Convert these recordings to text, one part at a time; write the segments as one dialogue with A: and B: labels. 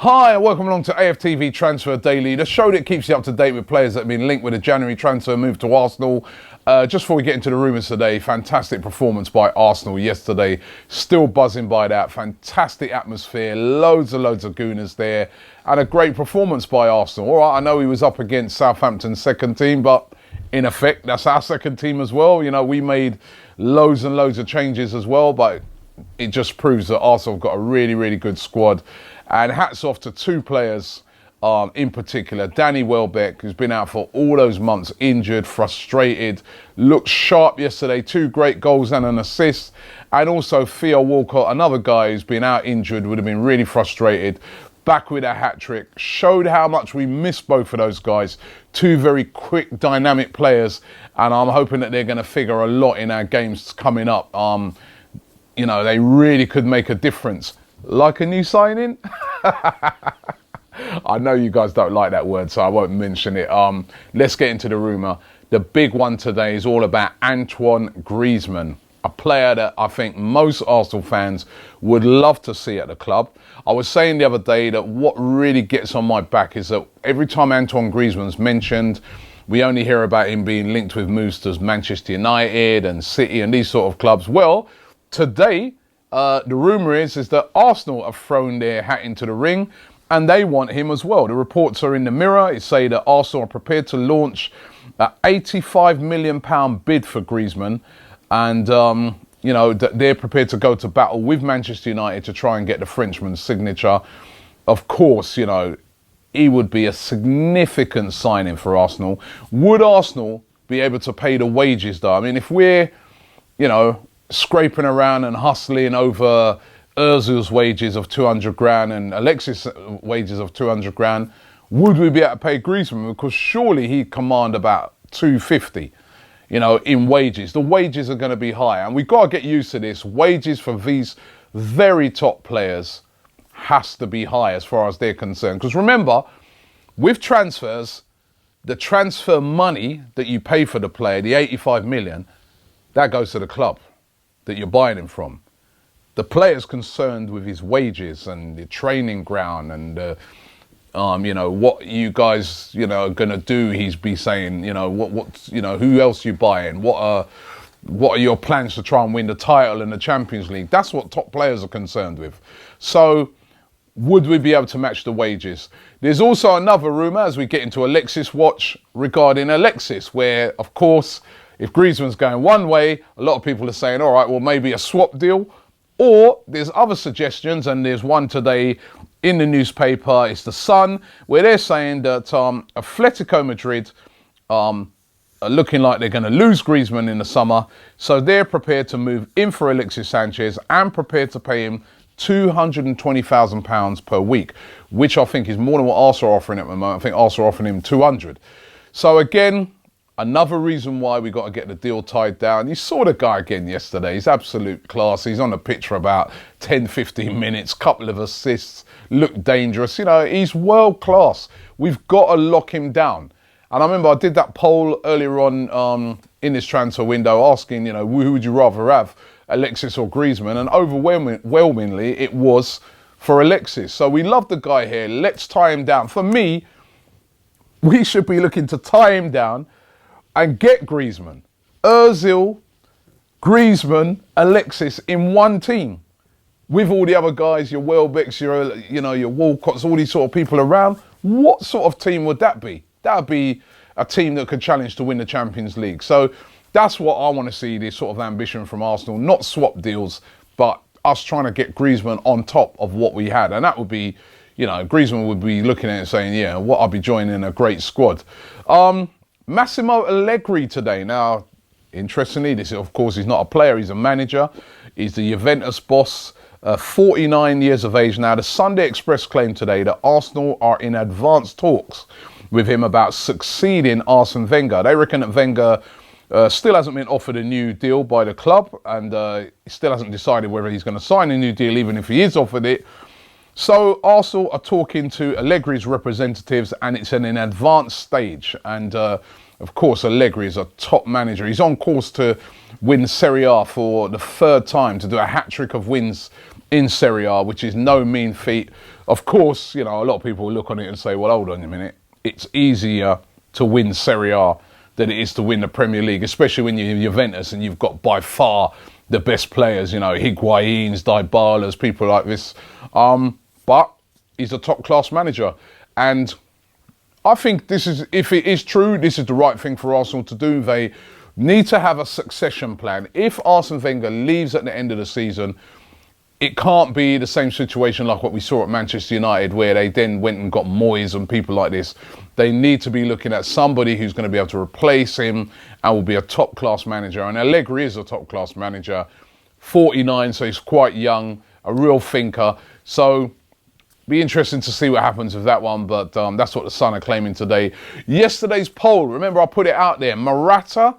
A: Hi and welcome along to AFTV Transfer Daily, the show that keeps you up to date with players that have been linked with a January transfer move to Arsenal. Just before we get into the rumours today, fantastic performance by Arsenal yesterday. Still buzzing by that. Fantastic atmosphere, loads of gooners there, and a great performance by Arsenal. All right, I know he was up against Southampton's second team, but in effect, that's our second team as well. You know, we made loads and loads of changes as well, but it just proves that Arsenal have got a really good squad. And hats off to two players in particular. Danny Welbeck, who's been out for all those months, injured, frustrated, looked sharp yesterday, 2 great goals and an assist. And also Theo Walcott, another guy who's been out injured, would have been really frustrated, back with a hat-trick, showed how much we miss both of those guys. 2 very quick, dynamic players, and I'm hoping that they're going to figure a lot in our games coming up. You know, they really could make a difference. Like a new signing? I know you guys don't like that word, so I won't mention it. Let's get into the rumour. The big one today is all about Antoine Griezmann, a player that I think most Arsenal fans would love to see at the club. I was saying the other day that what really gets on my back is that every time Antoine Griezmann's mentioned, we only hear about him being linked with moves to Manchester United and City and these sort of clubs. Well, today, the rumour is that Arsenal have thrown their hat into the ring and they want him as well. The reports are in the Mirror. It say that Arsenal are prepared to launch an £85 million bid for Griezmann, and you know, they're prepared to go to battle with Manchester United to try and get the Frenchman's signature. Of course, you know, he would be a significant signing for Arsenal. Would Arsenal be able to pay the wages though? I mean, if we're, you know, scraping around and hustling over Ozil's wages of 200 grand and Alexis' wages of 200 grand, would we be able to pay Griezmann? Because surely he'd command about 250, you know, in wages. The wages are going to be high, and we've got to get used to this. Wages for these very top players has to be high as far as they're concerned. Because remember, with transfers, the transfer money that you pay for the player, the 85 million, that goes to the club that you're buying him from. The player's concerned with his wages and the training ground and you know, what you guys, you know, are gonna do. He's be saying, you know, what's, you know, who else you buying? What are your plans to try and win the title in the Champions League? That's what top players are concerned with. So, would we be able to match the wages? There's also another rumour as we get into Alexis watch regarding Alexis, where of course, if Griezmann's going one way, a lot of people are saying, all right, well, maybe a swap deal. Or there's other suggestions, and there's one today in the newspaper, it's The Sun, where they're saying that Atletico Madrid are looking like they're going to lose Griezmann in the summer. So they're prepared to move in for Alexis Sanchez and prepared to pay him £220,000 per week, which I think is more than what Arsenal are offering at the moment. I think Arsenal are offering him 200. So again, another reason why we got to get the deal tied down. You saw the guy again yesterday. He's absolute class. He's on the pitch for about 10-15 minutes, couple of assists, looked dangerous. You know, he's world class. We've got to lock him down. And I remember I did that poll earlier on in this transfer window asking, you know, who would you rather have, Alexis or Griezmann? And overwhelmingly, it was for Alexis. So we love the guy here. Let's tie him down. For me, we should be looking to tie him down and get Griezmann. Ozil, Griezmann, Alexis in one team. With all the other guys, your Welbecks, your Walcotts, all these sort of people around. What sort of team would that be? That would be a team that could challenge to win the Champions League. So that's what I want to see, this sort of ambition from Arsenal. Not swap deals, but us trying to get Griezmann on top of what we had. And that would be, you know, Griezmann would be looking at it saying, yeah, what I'll be joining a great squad. Massimo Allegri today. Now, interestingly, this of course he's not a player, he's a manager. He's the Juventus boss, 49 years of age now. The Sunday Express claimed today that Arsenal are in advanced talks with him about succeeding Arsene Wenger. They reckon that Wenger still hasn't been offered a new deal by the club, and he still hasn't decided whether he's going to sign a new deal, even if he is offered it. So Arsenal are talking to Allegri's representatives, and it's in an advanced stage. And of course, Allegri is a top manager. He's on course to win Serie A for the 3rd time, to do a hat-trick of wins in Serie A, which is no mean feat. Of course, you know, a lot of people look on it and say, well, hold on a minute. It's easier to win Serie A than it is to win the Premier League, especially when you're Juventus and you've got by far the best players, you know, Higuain's, Dybala's, people like this. But he's a top-class manager. And I think this is, if it is true, this is the right thing for Arsenal to do. They need to have a succession plan. If Arsene Wenger leaves at the end of the season, it can't be the same situation like what we saw at Manchester United, where they then went and got Moyes and people like this. They need to be looking at somebody who's going to be able to replace him and will be a top-class manager. And Allegri is a top-class manager, 49, so he's quite young, a real thinker. So be interesting to see what happens with that one, but that's what the Sun are claiming today. Yesterday's poll, remember I put it out there, Morata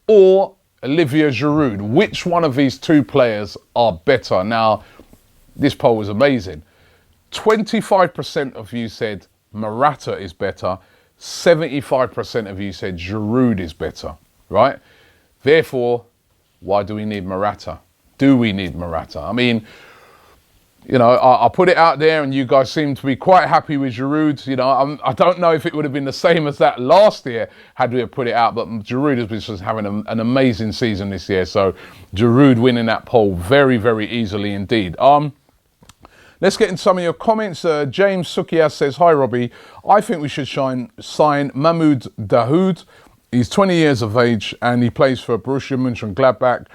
A: or Olivier Giroud, which one of these two players are better? Now, this poll was amazing. 25% of you said Morata is better. 75% of you said Giroud is better, right? Therefore, why do we need Morata? Do we need Morata? I mean, you know, I put it out there and you guys seem to be quite happy with Giroud. You know, I don't know if it would have been the same as that last year had we put it out, but Giroud has been just having an amazing season this year. So Giroud winning that poll very, very easily indeed. Let's get into some of your comments. James Sukias says, hi, Robbie. I think we should sign Mahmoud Dahoud. He's 20 years of age and he plays for Borussia Mönchengladbach.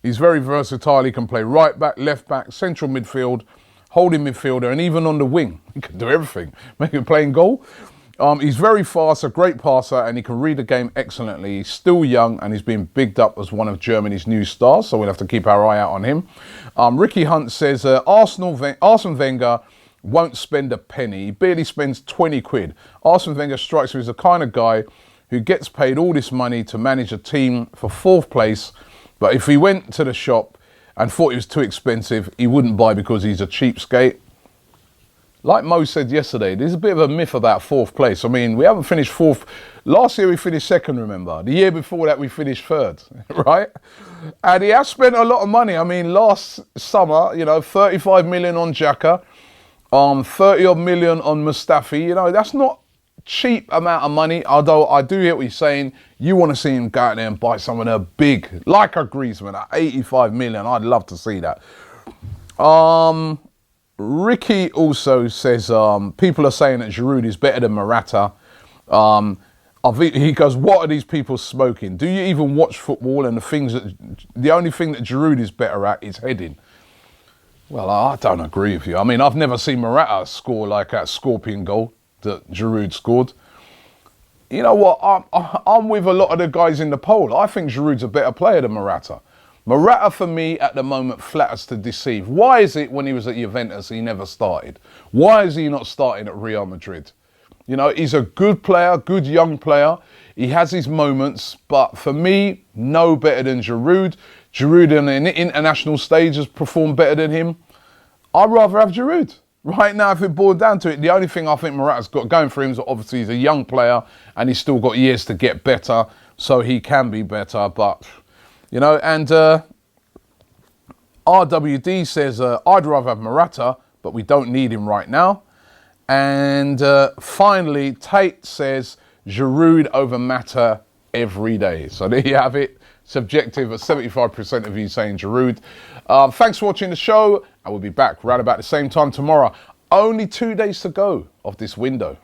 A: He's very versatile. He can play right back, left back, central midfield, holding midfielder, and even on the wing. He can do everything. Make him play in goal. He's very fast, a great passer, and he can read the game excellently. He's still young, and he's been bigged up as one of Germany's new stars, so we'll have to keep our eye out on him. Ricky Hunt says, Arsene Wenger won't spend a penny. He barely spends 20 quid. Arsene Wenger strikes me as the kind of guy who gets paid all this money to manage a team for 4th place, but if he went to the shop and thought it was too expensive, he wouldn't buy because he's a cheapskate. Like Mo said yesterday, there's a bit of a myth about 4th place. I mean, we haven't finished 4th. Last year we finished 2nd, remember? The year before that we finished 3rd, right? And he has spent a lot of money. I mean, last summer, you know, 35 million on Xhaka, 30 odd million on Mustafi. You know, that's not cheap amount of money, although I do hear what you're saying. You want to see him go out there and buy some of the big, like a Griezmann at 85 million. I'd love to see that. Ricky also says people are saying that Giroud is better than Morata. He goes, what are these people smoking? Do you even watch football? And the only thing that Giroud is better at is heading. Well, I don't agree with you. I mean, I've never seen Morata score like that scorpion goal that Giroud scored. You know what? I'm with a lot of the guys in the poll. I think Giroud's a better player than Morata. Morata, for me, at the moment, flatters to deceive. Why is it when he was at Juventus, he never started? Why is he not starting at Real Madrid? You know, he's a good player, good young player. He has his moments, but for me, no better than Giroud. Giroud on an international stage has performed better than him. I'd rather have Giroud. Right now, if it boiled down to it, the only thing I think Morata's got going for him is obviously he's a young player and he's still got years to get better, so he can be better. But, you know, and RWD says, I'd rather have Morata, but we don't need him right now. And finally, Tate says, Giroud over Mata every day. So there you have it. Subjective at 75% of you saying Giroud. Thanks for watching the show. I will be back right about the same time tomorrow. Only 2 days to go of this window.